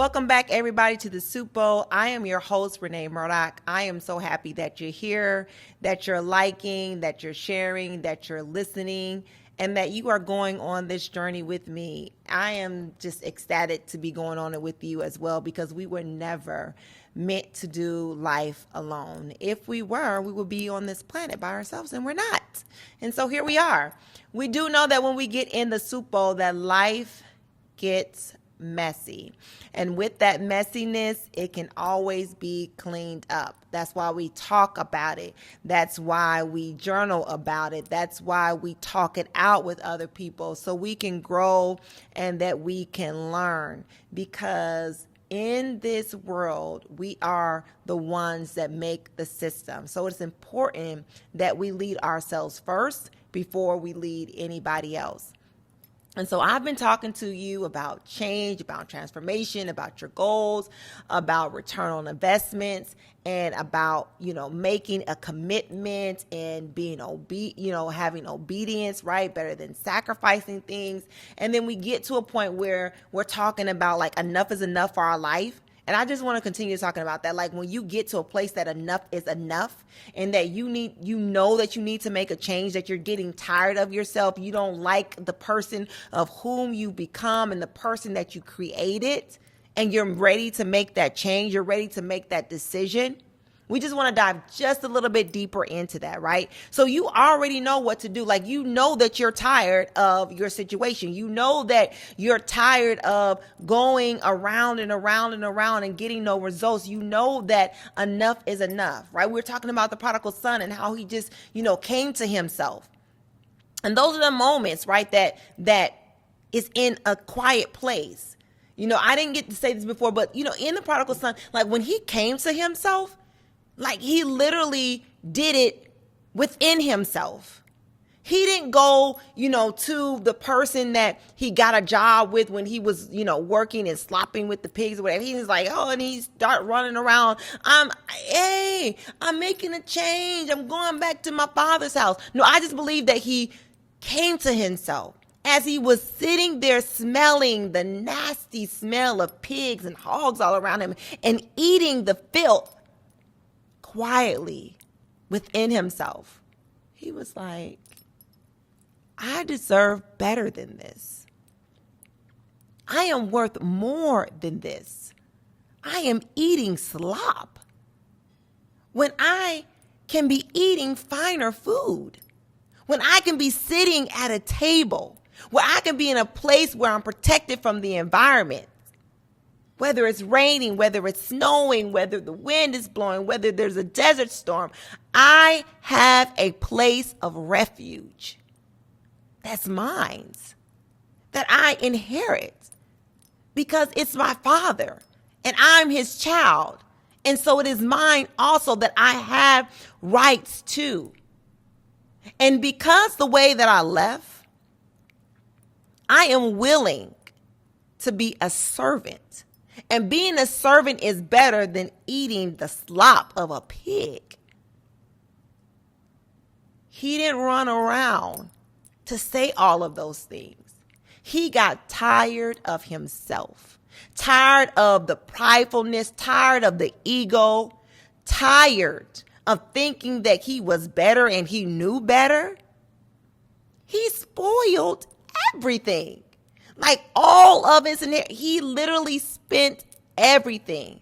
Welcome back, everybody, to the Soup Bowl. I am your host, Renee Murdoch. I am so happy that you're here, that you're liking, that you're sharing, that you're listening, and that you are going on this journey with me. I am just ecstatic to be going on it with you as well, because we were never meant to do life alone. If we were, we would be on this planet by ourselves, and we're not. And so here we are. We do know that when we get in the Soup Bowl, that life gets messy. And with that messiness, it can always be cleaned up. That's why we talk about it. That's why we journal about it. That's why we talk it out with other people, so we can grow and that we can learn. Because in this world, we are the ones that make the system. So it's important that we lead ourselves first before we lead anybody else. And so I've been talking to you about change, about transformation, about your goals, about return on investments, and about, making a commitment and being having obedience, right? Better than sacrificing things. And then we get to a point where we're talking about like enough is enough for our life. And I just want to continue talking about that. Like when you get to a place that enough is enough, and that you know that you need to make a change, that you're getting tired of yourself. You don't like the person of whom you become and the person that you created, and you're ready to make that change. You're ready to make that decision. We just want to dive just a little bit deeper into that, right? So you already know what to do. Like, you know that you're tired of your situation. You know that you're tired of going around and around and around and getting no results. You know that enough is enough, right? We're talking about the prodigal son and how he just, came to himself. And those are the moments, right, that is in a quiet place. I didn't get to say this before, but, in the prodigal son, like when he came to himself, like he literally did it within himself. He didn't go, to the person that he got a job with when he was, working and slopping with the pigs or whatever. He was like, and he start running around. I'm making a change. I'm going back to my father's house. No, I just believe that he came to himself as he was sitting there smelling the nasty smell of pigs and hogs all around him and eating the filth. Quietly within himself, he was like, I deserve better than this. I am worth more than this. I am eating slop when I can be eating finer food, when I can be sitting at a table, where I can be in a place where I'm protected from the environment. Whether it's raining, whether it's snowing, whether the wind is blowing, whether there's a desert storm, I have a place of refuge that's mine, that I inherit because it's my father and I'm his child. And so it is mine also that I have rights to. And because the way that I left, I am willing to be a servant. And being a servant is better than eating the slop of a pig. He didn't run around to say all of those things. He got tired of himself, tired of the pridefulness, tired of the ego, tired of thinking that he was better and he knew better. He spoiled everything. Like all of his, he literally spent everything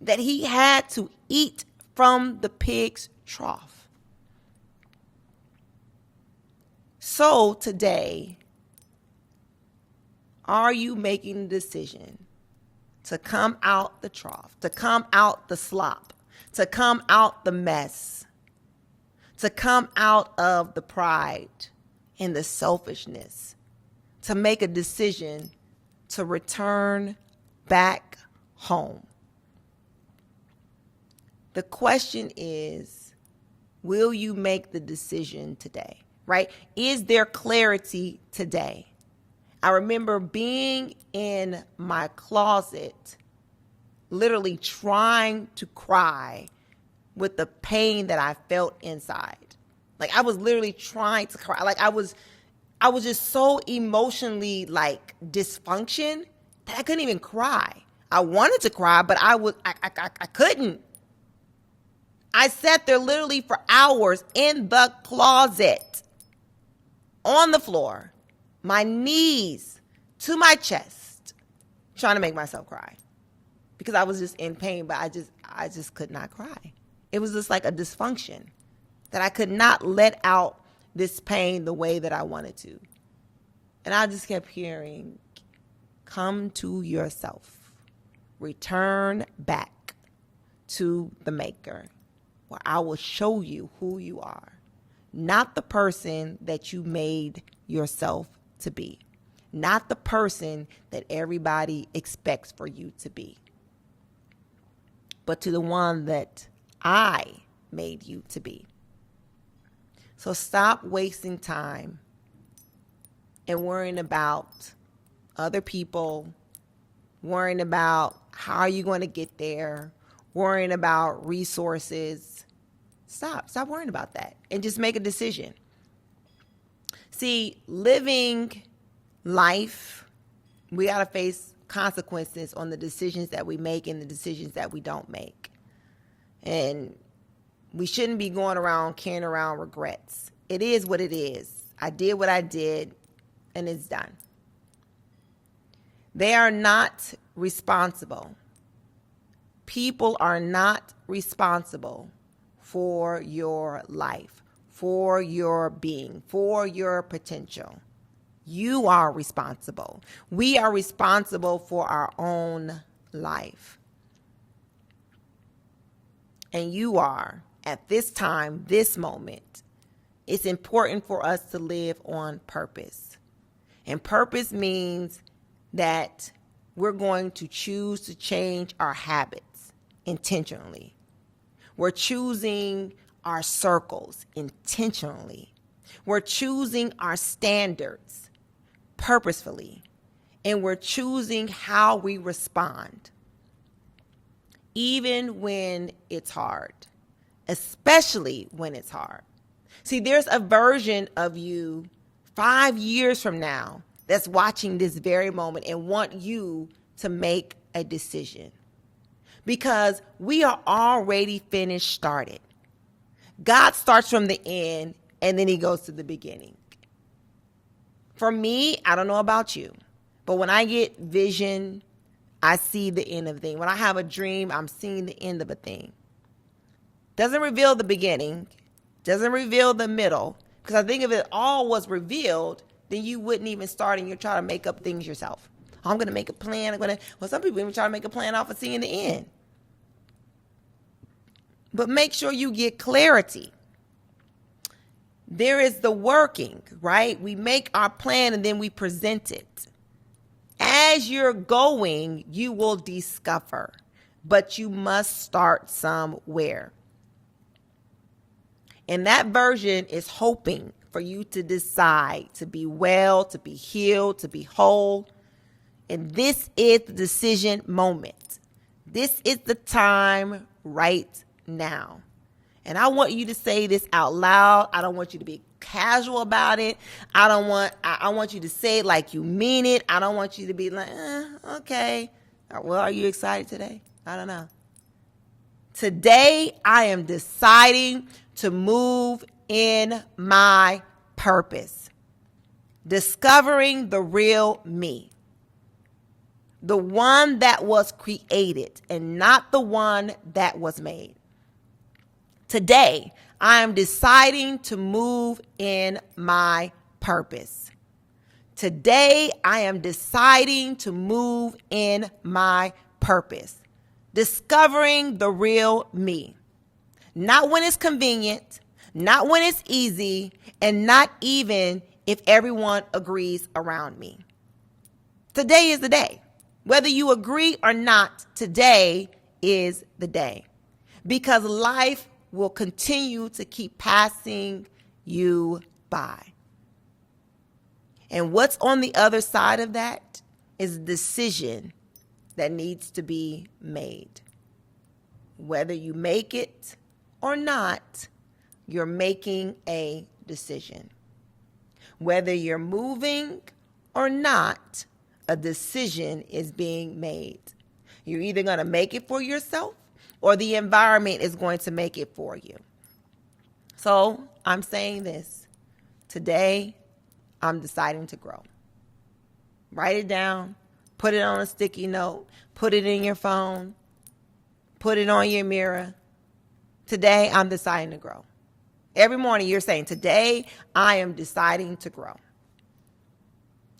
that he had to eat from the pig's trough. So today, are you making the decision to come out the trough, to come out the slop, to come out the mess, to come out of the pride and the selfishness? To make a decision to return back home. The question is, will you make the decision today, right? Is there clarity today? I remember being in my closet, literally trying to cry with the pain that I felt inside. Like I was literally trying to cry. Like I was just so emotionally like dysfunction that I couldn't even cry. I wanted to cry, but I couldn't. I sat there literally for hours in the closet, on the floor, my knees to my chest, trying to make myself cry because I was just in pain, but I just could not cry. It was just like a dysfunction that I could not let out this pain the way that I wanted to. And I just kept hearing, come to yourself, return back to the maker, where I will show you who you are, not the person that you made yourself to be, not the person that everybody expects for you to be, but to the one that I made you to be. So stop wasting time and worrying about other people, worrying about how are you going to get there, worrying about resources. Stop worrying about that and just make a decision. See, living life, we got to face consequences on the decisions that we make and the decisions that we don't make. And we shouldn't be going around carrying around regrets. It is what it is. I did what I did, and it's done. They are not responsible. People are not responsible for your life, for your being, for your potential. You are responsible. We are responsible for our own life. And you are, at this time, this moment, it's important for us to live on purpose. And purpose means that we're going to choose to change our habits intentionally. We're choosing our circles intentionally. We're choosing our standards purposefully. And we're choosing how we respond, even when it's hard, especially when it's hard. See, there's a version of you 5 years from now that's watching this very moment and want you to make a decision, because we are already finished started. God starts from the end and then he goes to the beginning. For me, I don't know about you, but when I get vision, I see the end of a thing. When I have a dream, I'm seeing the end of a thing. Doesn't reveal the beginning, doesn't reveal the middle, because I think if it all was revealed, then you wouldn't even start and you're trying to make up things yourself. I'm going to make a plan. Some people even try to make a plan off of seeing the end. But make sure you get clarity. There is the working, right? We make our plan and then we present it. As you're going, you will discover, but you must start somewhere. And that version is hoping for you to decide to be well, to be healed, to be whole. And this is the decision moment. This is the time right now. And I want you to say this out loud. I don't want you to be casual about it. I want you to say it like you mean it. I don't want you to be like, okay. Well, are you excited today? I don't know. Today, I am deciding to move in my purpose. Discovering the real me. The one that was created and not the one that was made. Today, I am deciding to move in my purpose. Today, I am deciding to move in my purpose. Discovering the real me. Not when it's convenient, not when it's easy, and not even if everyone agrees around me. Today is the day. Whether you agree or not, today is the day. Because life will continue to keep passing you by. And what's on the other side of that is a decision that needs to be made. Whether you make it or not, you're making a decision. Whether you're moving or not, a decision is being made. You're either going to make it for yourself or the environment is going to make it for you. So I'm saying this. Today, I'm deciding to grow. Write it down. Put it on a sticky note. Put it in your phone. Put it on your mirror. Today, I'm deciding to grow. Every morning, you're saying, today, I am deciding to grow.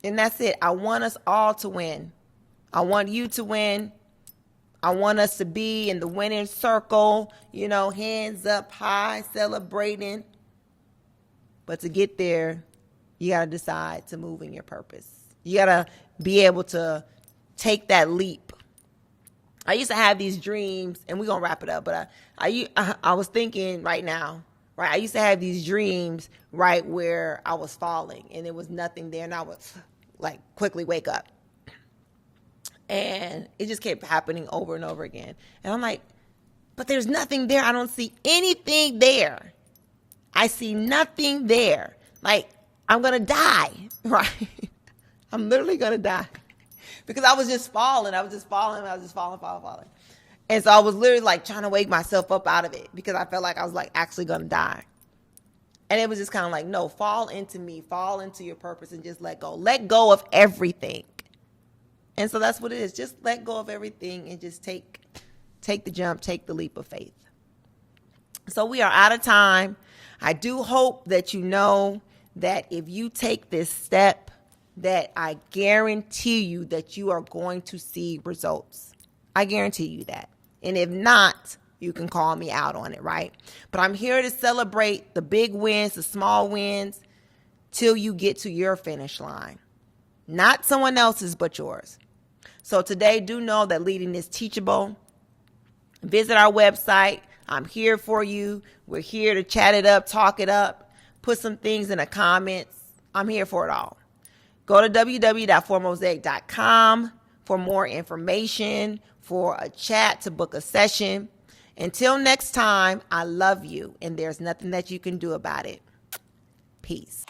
And that's it. I want us all to win. I want you to win. I want us to be in the winning circle, hands up high, celebrating. But to get there, you got to decide to move in your purpose. You got to be able to take that leap. I used to have these dreams, and we're going to wrap it up, but I was thinking right now, right? I used to have these dreams, right, where I was falling, and there was nothing there, and I would, quickly wake up. And it just kept happening over and over again. And I'm like, but there's nothing there. I don't see anything there. I see nothing there. I'm going to die, right? I'm literally going to die. Because I was just falling. I was just falling. Falling. And so I was literally trying to wake myself up out of it because I felt like I was actually going to die. And it was just kind of no, fall into me, fall into your purpose and just let go. Let go of everything. And so that's what it is. Just let go of everything and just take the jump, take the leap of faith. So we are out of time. I do hope that you know that if you take this step, that I guarantee you that you are going to see results. I guarantee you that. And if not, you can call me out on it, right? But I'm here to celebrate the big wins, the small wins, till you get to your finish line. Not someone else's, but yours. So today, do know that leading is teachable. Visit our website. I'm here for you. We're here to chat it up, talk it up, put some things in the comments. I'm here for it all. Go to www.4mosaic.com for more information, for a chat, to book a session. Until next time, I love you, and there's nothing that you can do about it. Peace.